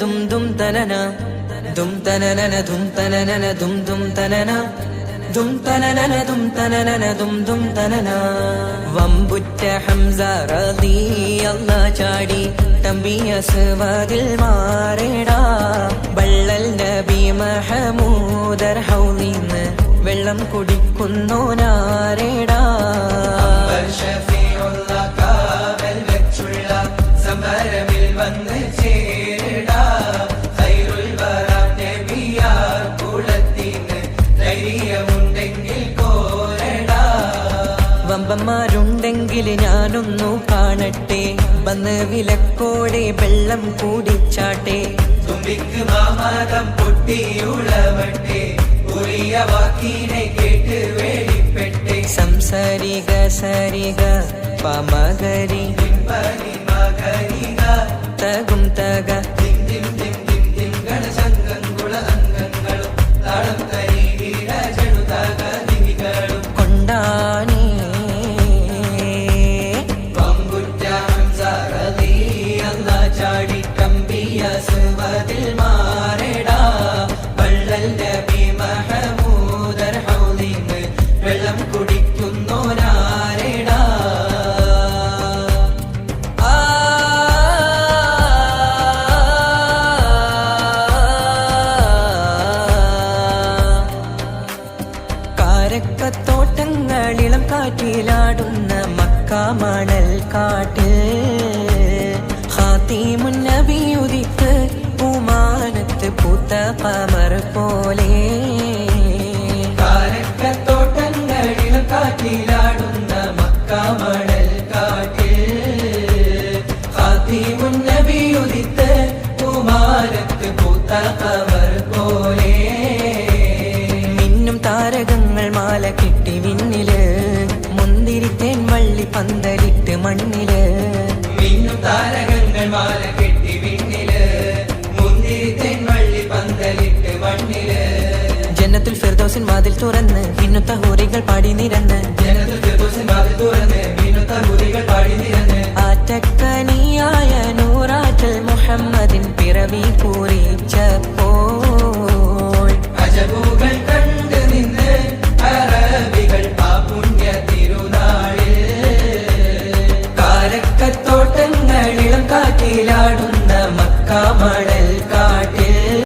ദും ദും തനന ദും തനനന ദും തനനന ദും ദും തനന ദും തനനന ദും തനനന ദും ദും തനന. വമ്പുറ്റ ഹംസ റളിയല്ലാഹു ചാടി തമ്പിയ സ്വാദിൽ മാറേടാ. ബള്ളൽ നബി മഹമൂദർ ഹൗലിന്ന് വെള്ളം കുടിക്കുന്നോനാരേടാ. സമരമിൽ വന്ന് ചേടാ. ഖൈറുൽ വറ നബിയാർ കുളത്തിന് ധൈര്യമുണ്ടെങ്കിൽ കോരടാ. വമ്പന്മാരുണ്ടെങ്കിൽ ഞാനൊന്നു കാണട്ടെ. വന്ന് വിലക്കോടെ വെള്ളം കൂടിച്ചാട്ടെ. തുമ്പിക്ക് മാമാകം പൊട്ടിയുളവട്ടെ. ഉറിയ വാക്കിനെ കേട്ട് വേടിപ്പെട്ടെ. സംസരിക സരിക പമകരി തകും തക കൊണ്ടാനേ. വമ്പുറ്റ ഹംസ റളിയല്ലാഹു ചാടി തമ്പിയ സ്വാദിൽ മാറേടാ. ബള്ളൽ നബി മഹമൂദർ ഹൗലിന്ന് വെള്ളം കുടിക്കുന്നോനാരേടാ. കാരക്കത്തോട്ടങ്ങളിളം കാറ്റിലാടുന്ന മക്ക മണൽ കാട്ടിൽ ഖാതിമുൻ നബി ഉദിത്ത് പൂമാനത്ത് പൂത്ത ഖമർ പോലെ. കാരക്കത്തോട്ടങ്ങളിളം കാറ്റിലാടുന്ന മക്ക മണൽ കാട്ടിൽ ഖാതിമുൻ നബി ഉദിത്ത് പൂമാനത്ത് പൂത്ത ഖമർ പോലെ. താരകങ്ങൾ മാല കെട്ടി വിണ്ണില് മുന്തിരിത്തേൻ വള്ളി പന്തലിട്ട് മണ്ണില്. മിന്നും താരകങ്ങൾ മാല കെട്ടി വിണ്ണില് മുന്തിരിത്തേൻ വള്ളി പന്തലിട്ട് മണ്ണില്. ജന്നത്തുൽ ഫിർദൗസിൻ വാതിൽ തുറന്ന് വിണ്ണുത്ത ഹൂറികൾ പാടി നിരന്ന്. ജന്നത്തുൽ ഫിർദൗസിൻ വാതിൽ തുറന്ന് വിണ്ണുത്ത ഹൂറികൾ പാടി നിരന്ന്. ആറ്റക്കനിയായ നൂറാറ്റൽ മുഹമ്മദിൻ പിറവി